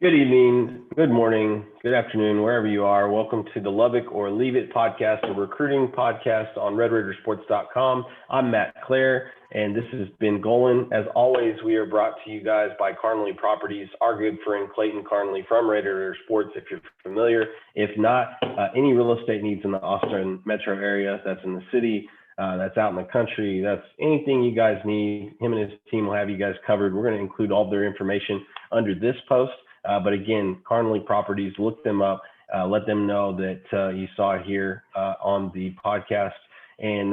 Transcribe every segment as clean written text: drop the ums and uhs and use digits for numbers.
Good evening, good morning, good afternoon, wherever you are. Welcome to the Lubbock or Leave It podcast, a recruiting podcast on RedRaidersports.com. I'm Matt Clare, and this has been Golan. As always, we are brought to you guys by Carnley Properties, our good friend Clayton Carnley from Red Raider Sports, if you're familiar. If not, any real estate needs in the Austin metro area, that's in the city, that's out in the country, that's anything you guys need, him and his team will have you guys covered. We're going to include all their information under this post. But again, Carnley Properties, look them up, let them know that you saw it here on the podcast, and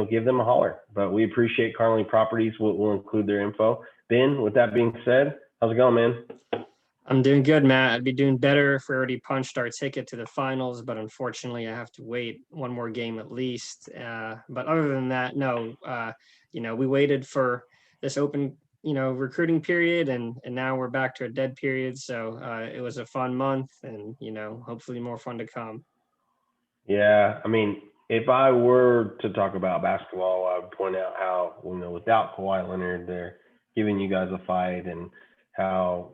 give them a holler. But we appreciate Carnley Properties. We'll include their info. Ben, with that being said, how's it going, man? I'm doing good, Matt. I'd be doing better if we already punched our ticket to the finals, but unfortunately I have to wait one more game at least. But other than that, no, we waited for this open recruiting period, and now we're back to a dead period. So it was a fun month, and hopefully more fun to come. Yeah, I mean, if I were to talk about basketball, I would point out how without Kawhi Leonard, they're giving you guys a fight, and how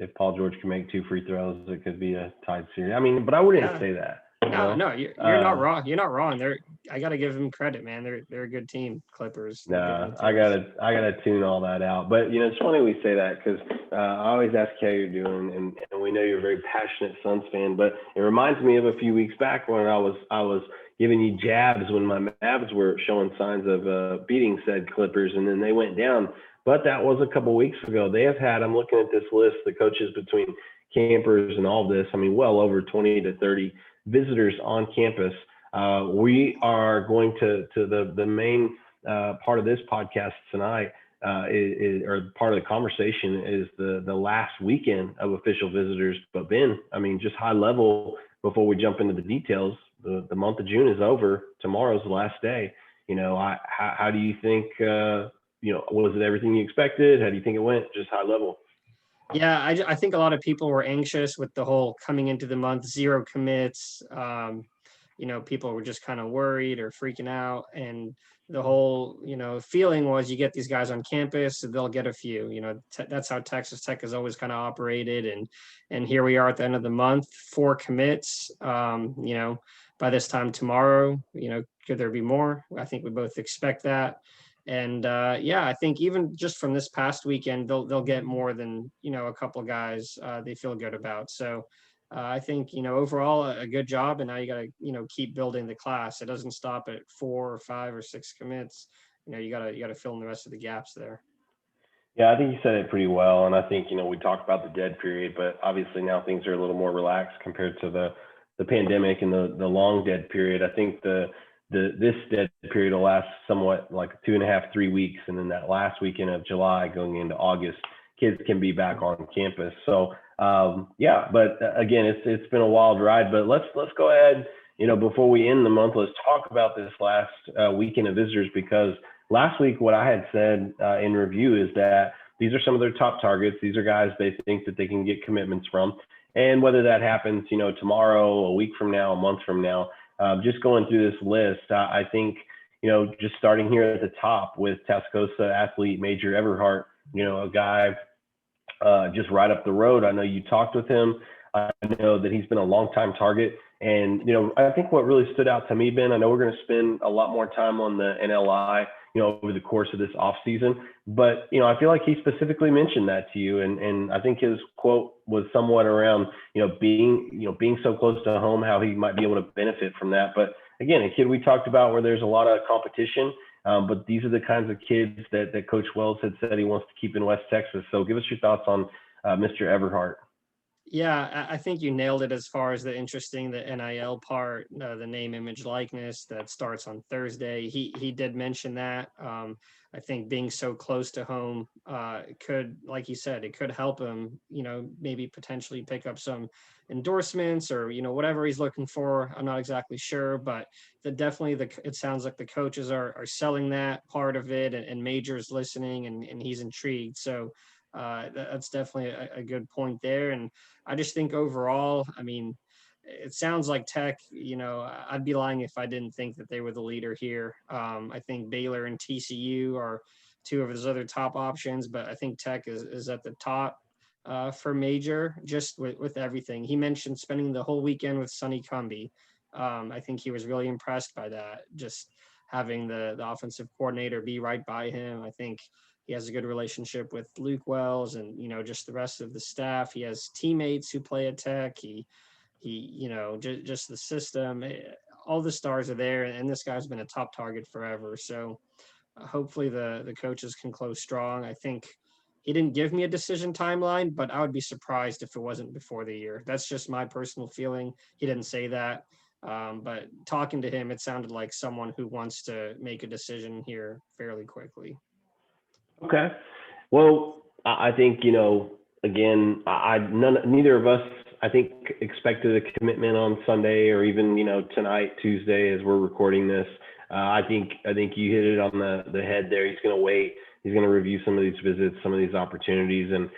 if Paul George can make 2 free throws, it could be a tied series. I mean, but I wouldn't say that. No, you're not wrong. You're not wrong. I gotta give them credit, man. They're a good team, Clippers. No, I gotta tune all that out. But it's funny we say that, because I always ask how you're doing, and we know you're a very passionate Suns fan. But it reminds me of a few weeks back when I was giving you jabs when my Mavs were showing signs of beating said Clippers, and then they went down. But that was a couple weeks ago. They have had, I'm looking at this list, the coaches between campers and all of this, I mean, well over 20 to 30 visitors on campus. We are going to the main part of this podcast tonight, or part of the conversation is the last weekend of official visitors. But Ben, I mean, just high level before we jump into the details, the month of June is over. Tomorrow's the last day. How do you think, was it everything you expected? How do you think it went? Just high level. Yeah, I think a lot of people were anxious with the whole coming into the month, 0 commits. People were just kind of worried or freaking out. And the whole, feeling was you get these guys on campus, they'll get a few. That's how Texas Tech has always kind of operated. And here we are at the end of the month, 4 commits. By this time tomorrow, could there be more? I think we both expect that. And I think even just from this past weekend, they'll get more than a couple of guys they feel good about. So I think overall a good job, and now you got to keep building the class. It doesn't stop at 4 or 5 or 6 commits. You got to fill in the rest of the gaps there. Yeah, I think you said it pretty well, and I think we talked about the dead period, but obviously now things are a little more relaxed compared to the pandemic and the long dead period. I think this dead period will last somewhat like 2.5, 3 weeks. And then that last weekend of July going into August, kids can be back on campus. So, but again, it's been a wild ride, but let's go ahead, before we end the month, let's talk about this last weekend of visitors, because last week, what I had said in review is that these are some of their top targets. These are guys they think that they can get commitments from. And whether that happens, tomorrow, a week from now, a month from now, just going through this list, I think, just starting here at the top with Tascosa athlete Major Everhart, a guy just right up the road. I know you talked with him. I know that he's been a long-time target. And, I think what really stood out to me, Ben, I know we're going to spend a lot more time on the NLI, over the course of this off season, but, I feel like he specifically mentioned that to you. And I think his quote was somewhat around, being so close to home, how he might be able to benefit from that. But again, a kid we talked about where there's a lot of competition, but these are the kinds of kids that Coach Wells had said he wants to keep in West Texas. So give us your thoughts on Mr. Everhart. Yeah, I think you nailed it as far as the NIL part, the name, image, likeness that starts on Thursday. He did mention that. I think being so close to home could, like you said, it could help him, maybe potentially pick up some endorsements or, whatever he's looking for. I'm not exactly sure, but it sounds like the coaches are selling that part of it, and Major's listening and he's intrigued. So that's definitely a good point there. And I just think overall, I mean, it sounds like Tech, I'd be lying if I didn't think that they were the leader here. I think Baylor and TCU are two of his other top options, but I think Tech is at the top for major, just with everything. He mentioned spending the whole weekend with Sonny Cumby. I think he was really impressed by that, just having the offensive coordinator be right by him. I think he has a good relationship with Luke Wells and, just the rest of the staff. He has teammates who play at Tech. He just the system, all the stars are there, and this guy's been a top target forever. So hopefully the coaches can close strong. I think he didn't give me a decision timeline, but I would be surprised if it wasn't before the year. That's just my personal feeling. He didn't say that. But talking to him, it sounded like someone who wants to make a decision here fairly quickly. Okay. Well, I think, again, neither of us, I think, expected a commitment on Sunday or even, tonight, Tuesday, as we're recording this. I think you hit it on the head there. He's going to wait. He's going to review some of these visits, some of these opportunities. And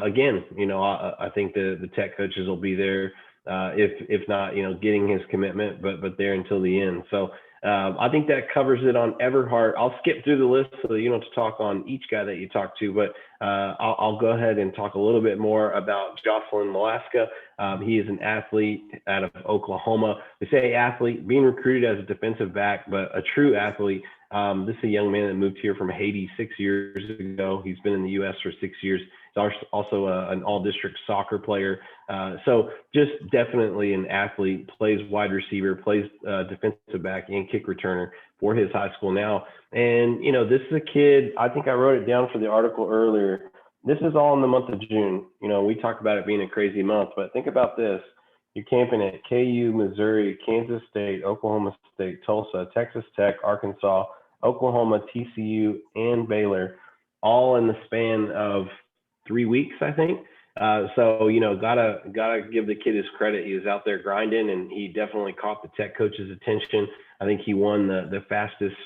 again, I think the Tech coaches will be there, if not, getting his commitment, but there until the end. So I think that covers it on Everhart. I'll skip through the list so that you don't have to talk on each guy that you talk to, but I'll go ahead and talk a little bit more about Jocelyn Molaska. He is an athlete out of Oklahoma. They say athlete, being recruited as a defensive back, but a true athlete. This is a young man that moved here from Haiti 6 years ago. He's been in the U.S. for 6 years. He's also an all-district soccer player. So just definitely an athlete, plays wide receiver, plays defensive back and kick returner for his high school now. And, this is a kid, I think I wrote it down for the article earlier. This is all in the month of June. We talk about it being a crazy month, but think about this. You're camping at KU, Missouri, Kansas State, Oklahoma State, Tulsa, Texas Tech, Arkansas, Oklahoma, TCU, and Baylor, all in the span of 3 weeks, I think. So, gotta give the kid his credit. He was out there grinding, and he definitely caught the Tech coach's attention. I think he won the fastest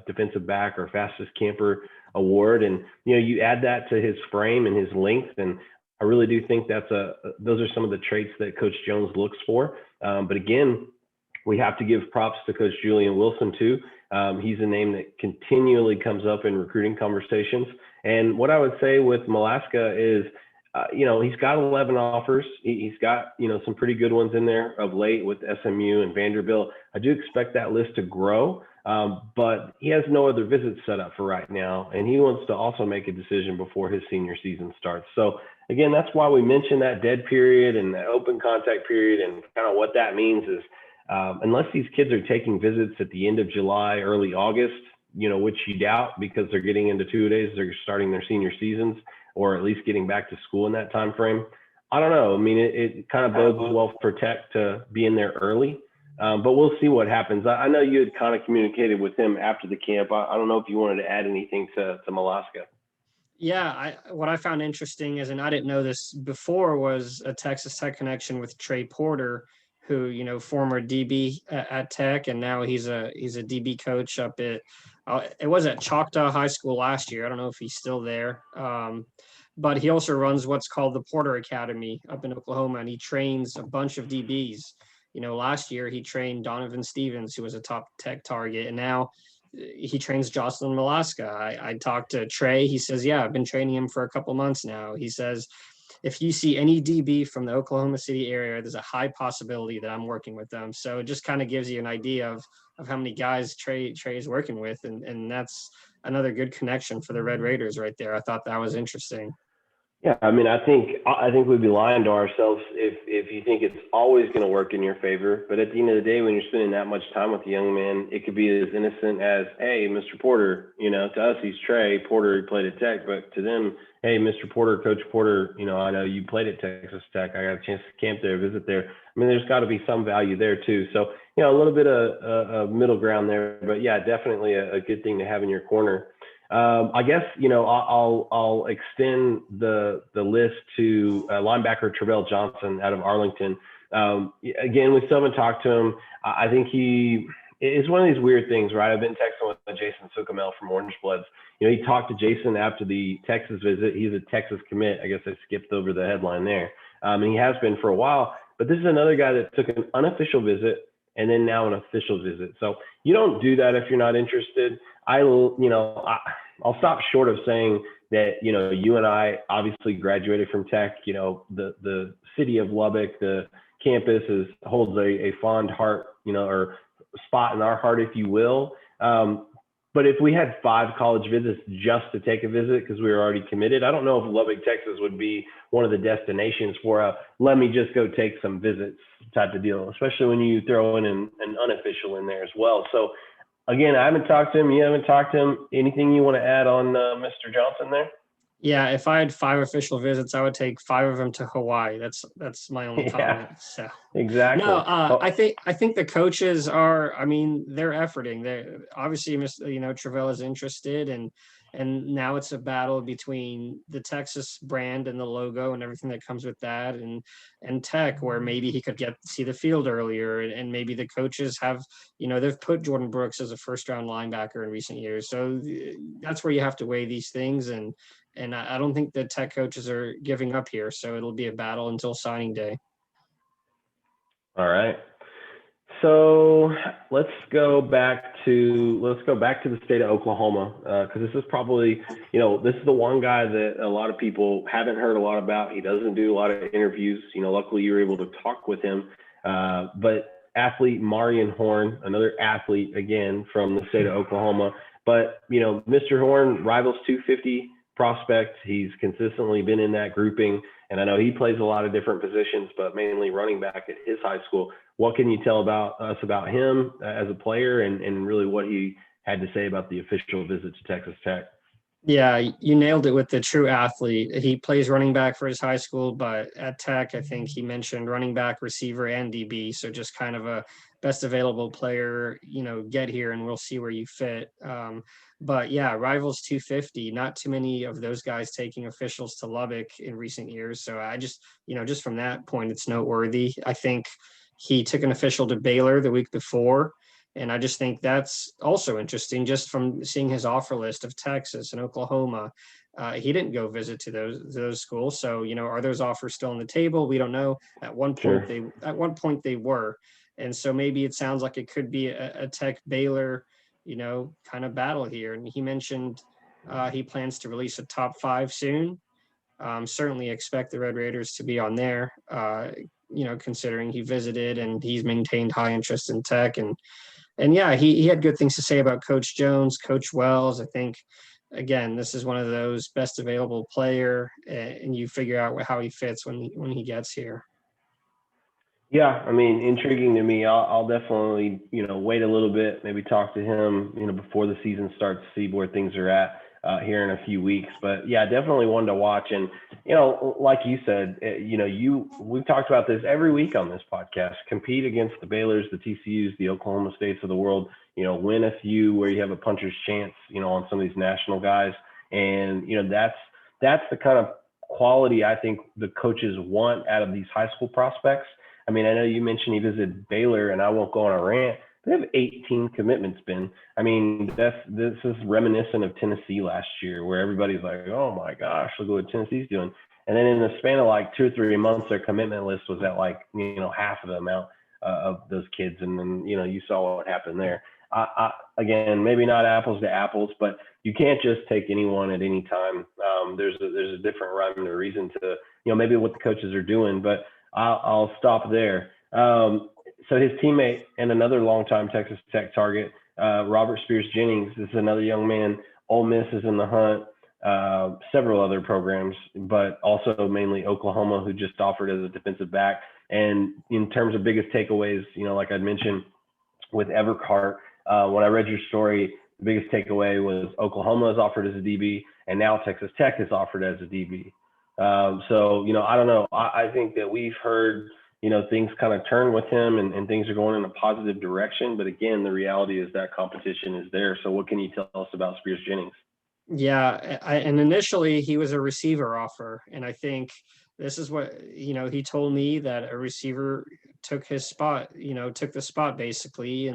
defensive back or fastest camper award. And, you add that to his frame and his length, and I really do think those are some of the traits that Coach Jones looks for. But again, we have to give props to Coach Julian Wilson too. He's a name that continually comes up in recruiting conversations. And what I would say with Molaska is, he's got 11 offers. He's got, some pretty good ones in there of late with SMU and Vanderbilt. I do expect that list to grow, but he has no other visits set up for right now. And he wants to also make a decision before his senior season starts. So again, that's why we mentioned that dead period and that open contact period. And kind of what that means is, unless these kids are taking visits at the end of July, early August, which you doubt because they're getting into 2 days, they're starting their senior seasons, or at least getting back to school in that time frame. I don't know. I mean, it kind of bodes well for Tech to be in there early, but we'll see what happens. I know you had kind of communicated with him after the camp. I don't know if you wanted to add anything to Molaska. Yeah, what I found interesting is, and I didn't know this before, was a Texas Tech connection with Trey Porter, who, former DB at Tech, and now he's a DB coach up at it was at Choctaw High School last year. I don't know if he's still there, but he also runs what's called the Porter Academy up in Oklahoma, and he trains a bunch of DBs. Last year he trained Donovan Stevens, who was a top Tech target, and now he trains Jocelyn Molaska. I talked to Trey. He says, yeah, I've been training him for a couple months now. He says, if you see any DB from the Oklahoma City area, there's a high possibility that I'm working with them. So it just kind of gives you an idea of how many guys Trey is working with. And that's another good connection for the Red Raiders right there. I thought that was interesting. Yeah, I mean, I think we'd be lying to ourselves if you think it's always going to work in your favor. But at the end of the day, when you're spending that much time with a young man, it could be as innocent as, hey, Mr. Porter, to us, he's Trey Porter, he played at Tech, but to them, hey, Mr. Porter, Coach Porter, I know you played at Texas Tech. I got a chance to camp there, visit there. I mean, there's got to be some value there too. So, a little bit of middle ground there, but yeah, definitely a good thing to have in your corner. I guess, I'll extend the list to linebacker Travail Johnson out of Arlington. Again, we still haven't talked to him. I think it's one of these weird things, right? I've been texting with Jason Sukamel from Orange Bloods. He talked to Jason after the Texas visit. He's a Texas commit. I guess I skipped over the headline there. And he has been for a while. But this is another guy that took an unofficial visit and then now an official visit. So you don't do that if you're not interested. I'll stop short of saying that, you and I obviously graduated from Tech. The city of Lubbock, the campus holds a fond heart, or spot in our heart, if you will. But if we had 5 college visits just to take a visit because we were already committed, I don't know if Lubbock, Texas would be one of the destinations for a let me just go take some visits type of deal, especially when you throw in an unofficial in there as well. So again, I haven't talked to him. You haven't talked to him. Anything you want to add on Mr. Johnson there? Yeah, if I had 5 official visits, I would take 5 of them to Hawaii. That's my only comment. So exactly. no, I think the coaches are. I mean, they're efforting. They're obviously, Travail is interested, and now it's a battle between the Texas brand and the logo and everything that comes with that, and Tech, where maybe he could see the field earlier, and maybe the coaches have, they've put Jordan Brooks as a first-round linebacker in recent years. So that's where you have to weigh these things, and I don't think the Tech coaches are giving up here. So it'll be a battle until signing day. All right. So let's go back to the state of Oklahoma, because this is probably, this is the one guy that a lot of people haven't heard a lot about. He doesn't do a lot of interviews. Luckily you were able to talk with him. But athlete Marion Horn, another athlete again from the state of Oklahoma. But Mr. Horn, Rivals 250 prospect. He's consistently been in that grouping, and I know he plays a lot of different positions, but mainly running back at his high school. What can you tell us about him as a player, and really what he had to say about the official visit to Texas Tech? Yeah, you nailed it with the true athlete. He plays running back for his high school, but at Tech, I think he mentioned running back, receiver, and DB. So just kind of a best available player, get here and we'll see where you fit. But yeah, Rivals 250, not too many of those guys taking officials to Lubbock in recent years. So I just, just from that point, it's noteworthy. I think he took an official to Baylor the week before. And I just think that's also interesting, just from seeing his offer list of Texas and Oklahoma. He didn't go visit to those schools. So, are those offers still on the table? We don't know. At one point they were. And so maybe it sounds like it could be a Tech Baylor, kind of battle here. And he mentioned he plans to release a top 5 soon. Certainly expect the Red Raiders to be on there, considering he visited and he's maintained high interest in Tech. And yeah, he had good things to say about Coach Jones, Coach Wells. I think, again, this is one of those best available player, and you figure out how he fits when he gets here. Yeah, I mean, intriguing to me. I'll definitely, wait a little bit, maybe talk to him, before the season starts, see where things are at here in a few weeks. But yeah, definitely one to watch. And, like you said, we've talked about this every week on this podcast. Compete against the Baylors, the TCUs, the Oklahoma States of the world. Win a few where you have a puncher's chance, on some of these national guys. And that's the kind of quality I think the coaches want out of these high school prospects. I mean, I know you mentioned he visited Baylor, and I won't go on a rant. They have 18 commitments, Ben. I mean, this is reminiscent of Tennessee last year, where everybody's like, oh my gosh, look what Tennessee's doing. And then in the span of like 2 or 3 months, their commitment list was at like, half of the amount of those kids. And then, you saw what happened there. Again, maybe not apples to apples, but you can't just take anyone at any time. There's a different rhyme and a reason to, maybe what the coaches are doing, but I'll stop there. So his teammate and another longtime Texas Tech target, Robert Spears Jennings, this is another young man. Ole Miss is in the hunt, several other programs, but also mainly Oklahoma, who just offered as a defensive back. And in terms of biggest takeaways, like I'd mentioned with Evercart, when I read your story, the biggest takeaway was Oklahoma is offered as a DB, and now Texas Tech is offered as a DB. So, I don't know. I think that we've heard, things kind of turn with him and things are going in a positive direction. But again, the reality is that competition is there. So what can you tell us about Spears Jennings? Yeah. And initially he was a receiver offer. And I think this is what, he told me that a receiver took his spot, took the spot basically.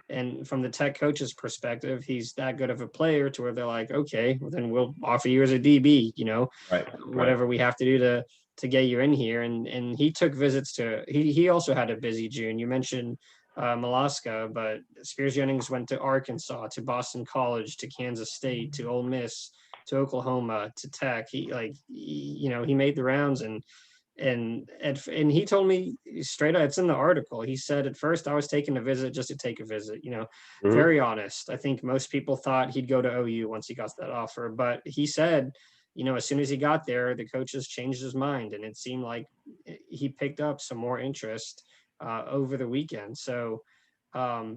And from the Tech coach's perspective, he's that good of a player to where they're like, okay, well then we'll offer you as a DB, whatever we have to do to get you in here. And he took visits he also had a busy June. You mentioned Molaska, but Spears Jennings went to Arkansas, to Boston College, to Kansas State, to Ole Miss, to Oklahoma, to Tech. He made the rounds, and he told me straight up, it's in the article. He said, at first I was taking a visit just to take a visit, very honest. I think most people thought he'd go to OU once he got that offer, but he said, as soon as he got there, the coaches changed his mind, and it seemed like he picked up some more interest over the weekend. So, how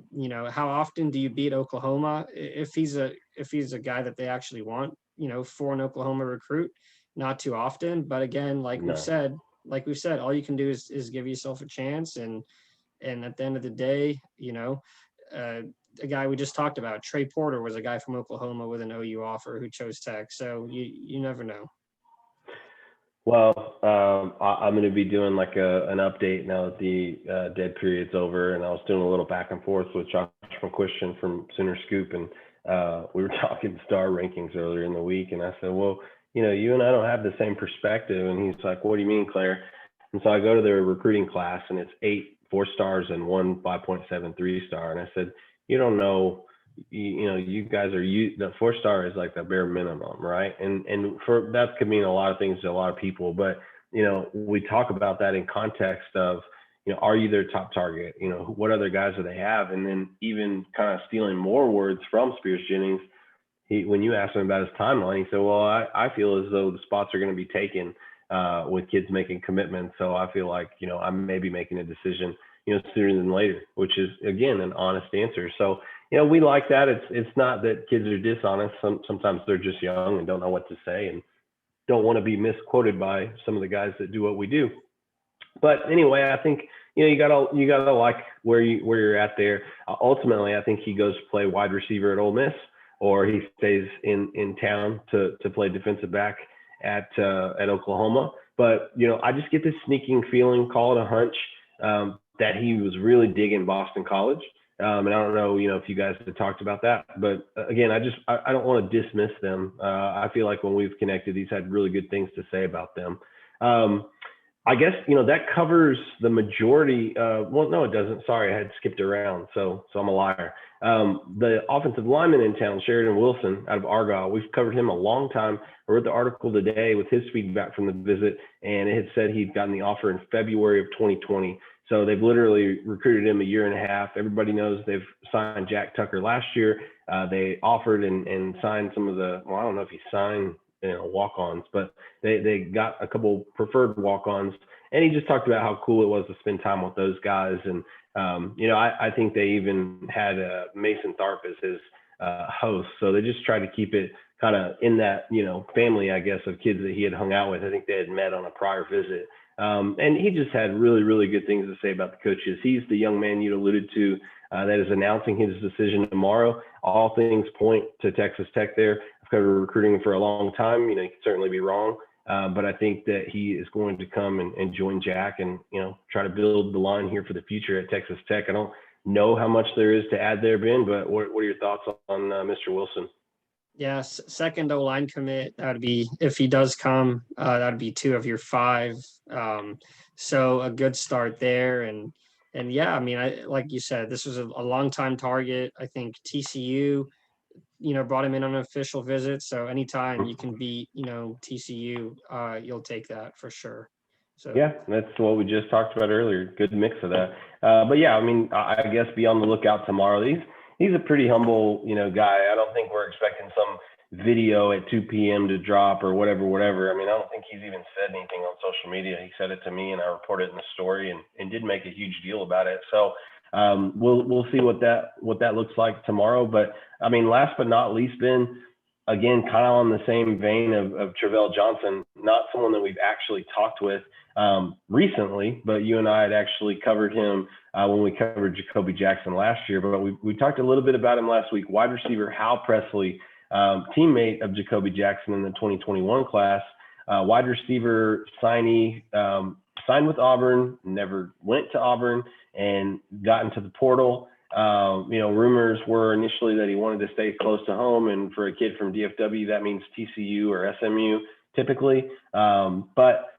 often do you beat Oklahoma if he's a guy that they actually want, for an Oklahoma recruit? Not too often, but again, like we've said, all you can do is give yourself a chance, and at the end of the day, a guy we just talked about, Trey Porter, was a guy from Oklahoma with an OU offer who chose Tech. So you never know. Well, I'm going to be doing like an update now that the dead period's over, and I was doing a little back and forth with Josh McQuistion from Sooner Scoop, and we were talking star rankings earlier in the week, and I said, well, you and I don't have the same perspective, and he's like, what do you mean, Claire? And so I go to their recruiting class, and it's 8 4-stars and 1 5.7 3-star, and I said, you don't know. You guys are the 4-star is like the bare minimum, right? And for that could mean a lot of things to a lot of people, but we talk about that in context of are you their top target? What other guys do they have? And then even kind of stealing more words from Spears Jennings, when you asked him about his timeline, he said, well, I feel as though the spots are going to be taken with kids making commitments, so I feel like I may be making a decision sooner than later, which is again an honest answer. So we like that. It's not that kids are dishonest. Sometimes they're just young and don't know what to say and don't want to be misquoted by some of the guys that do what we do. But anyway, I think you gotta like where you're at there. Ultimately, I think he goes to play wide receiver at Ole Miss, or he stays in town to play defensive back at Oklahoma. But I just get this sneaking feeling, call it a hunch, that he was really digging Boston College. And I don't know, if you guys have talked about that, but again, I don't want to dismiss them. I feel like when we've connected, he's had really good things to say about them. I guess, that covers the majority. Well, no, it doesn't. Sorry, I had skipped around. So I'm a liar. The offensive lineman in town, Sheridan Wilson out of Argyle, we've covered him a long time. I read the article today with his feedback from the visit, and it had said he'd gotten the offer in February of 2020. So they've literally recruited him a year and a half. Everybody knows they've signed Jack Tucker last year. They offered and signed some of I don't know if he signed walk-ons, but they got a couple preferred walk-ons. And he just talked about how cool it was to spend time with those guys. And, I think they even had Mason Tharp as his host. So they just tried to keep it kind of in that, family, I guess, of kids that he had hung out with. I think they had met on a prior visit. And he just had really, really good things to say about the coaches. He's the young man you alluded to that is announcing his decision tomorrow. All things point to Texas Tech there. I've covered recruiting for a long time. He could certainly be wrong. But I think that he is going to come and join Jack and, try to build the line here for the future at Texas Tech. I don't know how much there is to add there, Ben, but what are your thoughts on Mr. Wilson? Yes, second O-line commit. That would be, if he does come, that would be 2 of your 5. So a good start there. And yeah, I mean, like you said, this was a long time target. I think TCU, brought him in on an official visit. So anytime you can beat, TCU, you'll take that for sure. So yeah, that's what we just talked about earlier. Good mix of that. But yeah, I mean, I guess be on the lookout tomorrow. He's a pretty humble, guy. I don't think we're expecting some video at 2 p.m. to drop or whatever. I mean, I don't think he's even said anything on social media. He said it to me and I reported it in the story and did make a huge deal about it. So we'll see what that looks like tomorrow. But I mean, last but not least, Ben, again, kind of on the same vein of Travail Johnson, not someone that we've actually talked with recently, but you and I had actually covered him when we covered Jacoby Jackson last year. But we talked a little bit about him last week. Wide receiver Hal Presley, teammate of Jacoby Jackson in the 2021 class, wide receiver signee, signed with Auburn, never went to Auburn, and got into the portal. Rumors were initially that he wanted to stay close to home, and for a kid from DFW, that means TCU or SMU typically. But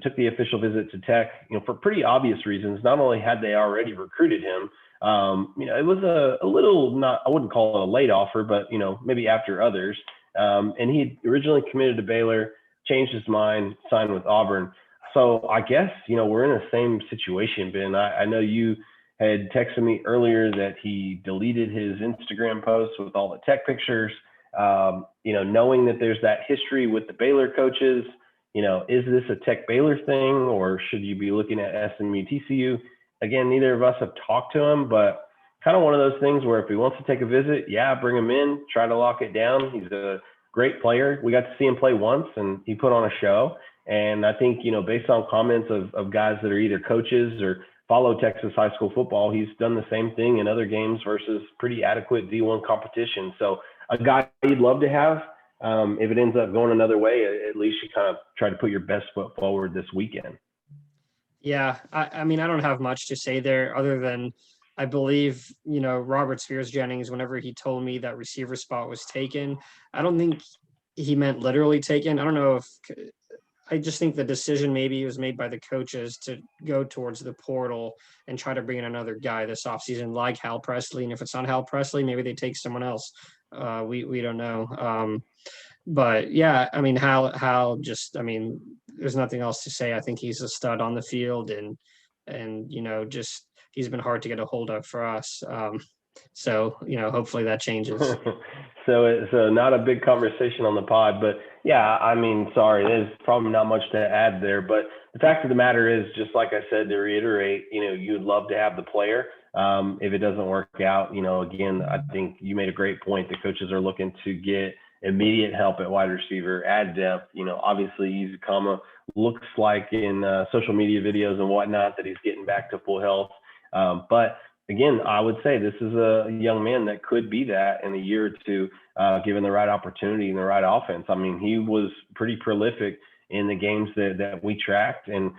took the official visit to Tech, for pretty obvious reasons. Not only had they already recruited him, It was a little, not, I wouldn't call it a late offer, but, maybe after others. And he originally committed to Baylor, changed his mind, signed with Auburn. So I guess, we're in the same situation, Ben. I know you had texted me earlier that he deleted his Instagram posts with all the Tech pictures. Knowing that there's that history with the Baylor coaches, is this a Tech Baylor thing, or should you be looking at SMU TCU? Again, neither of us have talked to him, but kind of one of those things where if he wants to take a visit, yeah, bring him in, try to lock it down. He's a great player. We got to see him play once, and he put on a show. And I think, based on comments of guys that are either coaches or follow Texas high school football, he's done the same thing in other games versus pretty adequate D1 competition. So a guy you'd love to have. If it ends up going another way, at least you kind of try to put your best foot forward this weekend. Yeah, I mean, I don't have much to say there other than I believe, Robert Spears Jennings, whenever he told me that receiver spot was taken, I don't think he meant literally taken. I don't know if I just think the decision maybe was made by the coaches to go towards the portal and try to bring in another guy this offseason like Hal Presley. And if it's not Hal Presley, maybe they take someone else. We don't know. But yeah, I mean, Hal just, I mean, there's nothing else to say. I think he's a stud on the field and just he's been hard to get a hold of for us. So, hopefully that changes. So not a big conversation on the pod, but yeah, I mean, sorry, there's probably not much to add there, but the fact of the matter is, just like I said, to reiterate, you'd love to have the player. If it doesn't work out, again, I think you made a great point. The coaches are looking to get immediate help at wide receiver, add depth. Obviously Izukama looks like in social media videos and whatnot that he's getting back to full health. But again, I would say this is a young man that could be that in a year or two, given the right opportunity and the right offense. I mean, he was pretty prolific in the games that we tracked. And,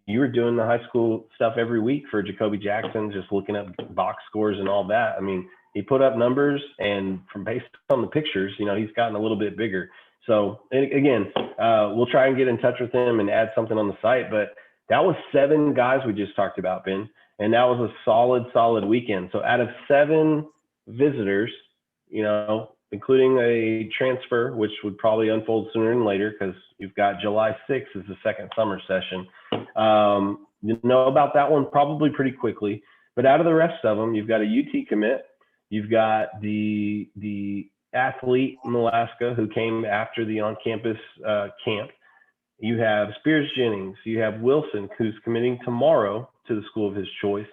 you were doing the high school stuff every week for Jacoby Jackson, just looking up box scores and all that. I mean, he put up numbers, and from based on the pictures, he's gotten a little bit bigger. So again, we'll try and get in touch with him and add something on the site. But that was 7 guys we just talked about, Ben. And that was a solid weekend. So out of 7 visitors, including a transfer, which would probably unfold sooner than later because you've got July 6th as the second summer session. You know about that one probably pretty quickly. But out of the rest of them, you've got a UT commit. You've got the athlete Molaska who came after the on-campus camp. You have Spears Jennings. You have Wilson, who's committing tomorrow to the school of his choice.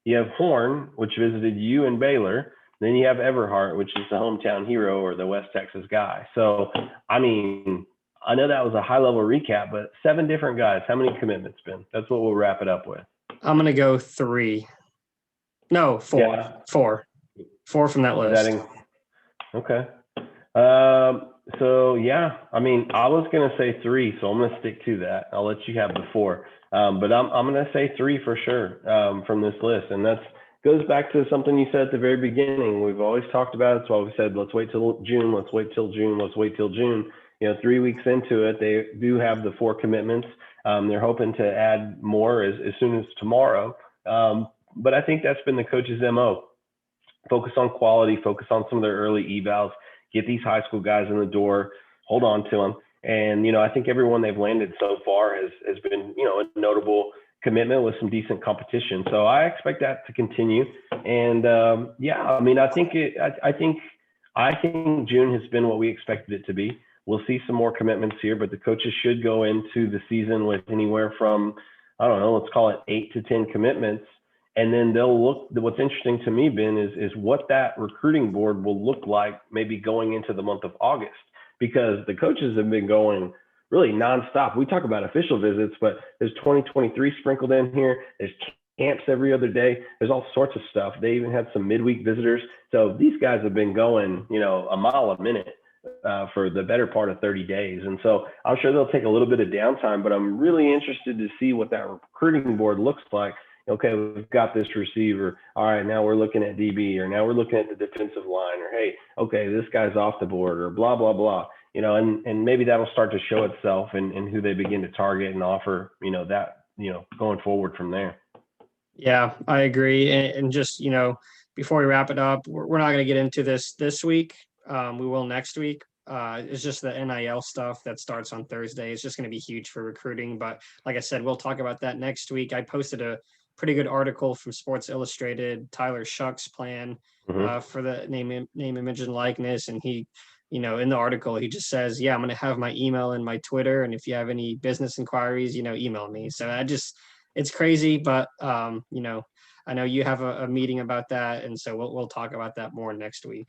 You have Horn, which visited you and Baylor. Then you have Everhart, which is the hometown hero or the West Texas guy. So, I mean, I know that was a high-level recap, but 7 different guys. How many commitments, Ben? That's what we'll wrap it up with. I'm going to go 3. No, 4. Yeah. 4 from that list. Okay. So, yeah, I mean, I was going to say 3, so I'm going to stick to that. I'll let you have the 4. But I'm going to say 3 for sure from this list. And that goes back to something you said at the very beginning. We've always talked about it. That's why we said, let's wait till June. Let's wait till June. Let's wait till June. 3 weeks into it, they do have the 4 commitments. They're hoping to add more as soon as tomorrow. But I think that's been the coach's MO. Focus on quality, focus on some of their early evals, get these high school guys in the door, hold on to them. And, I think everyone they've landed so far has been, a notable commitment with some decent competition. So I expect that to continue. And I mean, I think June has been what we expected it to be. We'll see some more commitments here, but the coaches should go into the season with anywhere from, I don't know, let's call it 8 to 10 commitments. And then they'll look, what's interesting to me, Ben, is what that recruiting board will look like maybe going into the month of August, because the coaches have been going really nonstop. We talk about official visits, but there's 2023 sprinkled in here. There's camps every other day. There's all sorts of stuff. They even had some midweek visitors. So these guys have been going, a mile a minute for the better part of 30 days. And so I'm sure they'll take a little bit of downtime, but I'm really interested to see what that recruiting board looks like. Okay, we've got this receiver. All right, now we're looking at DB, or now we're looking at the defensive line, or hey, okay, this guy's off the board, or blah, blah, blah. And maybe that'll start to show itself in who they begin to target and offer, going forward from there. Yeah, I agree. And just, before we wrap it up, we're not going to get into this week. We will next week. It's just the NIL stuff that starts on Thursday. It's just going to be huge for recruiting. But like I said, we'll talk about that next week. I posted a pretty good article from Sports Illustrated, Tyler Shuck's plan Hmm. for the name, image, and likeness. And he, in the article, he just says, yeah, I'm going to have my email and my Twitter. And if you have any business inquiries, email me. So it's crazy, but I know you have a meeting about that, and so we'll talk about that more next week.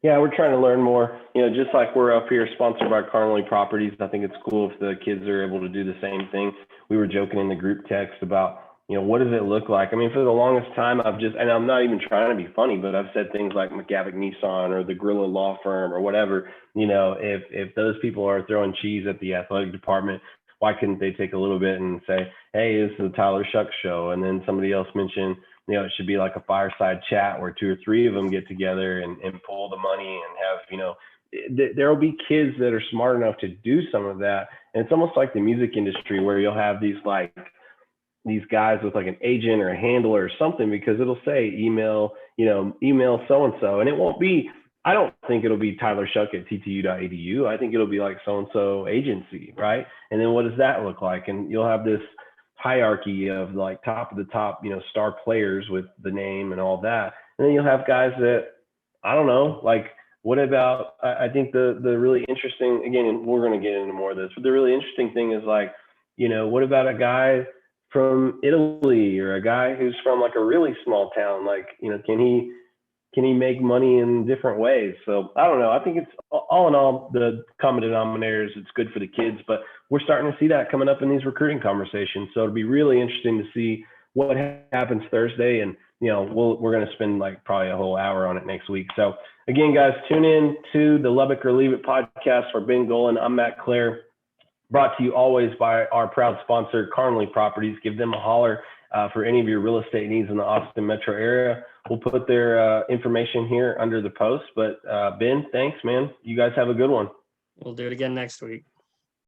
Yeah, we're trying to learn more. Just like we're up here sponsored by Carnley Properties, I think it's cool if the kids are able to do the same thing. We were joking in the group text about, what does it look like? I mean, for the longest time, and I'm not even trying to be funny, but I've said things like McGavick Nissan or the Gorilla Law Firm or whatever. If those people are throwing cheese at the athletic department, why couldn't they take a little bit and say, hey, this is the Tyler Shuck Show? And then somebody else mentioned, it should be like a fireside chat where 2 or 3 of them get together and pull the money and have, there will be kids that are smart enough to do some of that. And it's almost like the music industry where you'll have these guys with like an agent or a handler or something, because it'll say email so-and-so. And it won't be, I don't think it'll be Tyler Shuck at ttu.edu. I think it'll be like so-and-so agency, right? And then what does that look like? And you'll have this hierarchy of like top of the top, star players with the name and all that. And then you'll have guys that, I don't know, like, what about, I think the really interesting, again, and we're going to get into more of this, but the really interesting thing is like, what about a guy from Italy or a guy who's from like a really small town? Like, can he make money in different ways? So I don't know. I think it's all in all, the common denominator is it's good for the kids, but we're starting to see that coming up in these recruiting conversations. So it'll be really interesting to see what happens Thursday. And, we're going to spend like probably a whole hour on it next week. So again, guys, tune in to the Lubbock or Leave It podcast for Ben Golan. I'm Matt Clare, brought to you always by our proud sponsor, Carnley Properties. Give them a holler for any of your real estate needs in the Austin metro area. We'll put their information here under the post. But Ben, thanks, man. You guys have a good one. We'll do it again next week.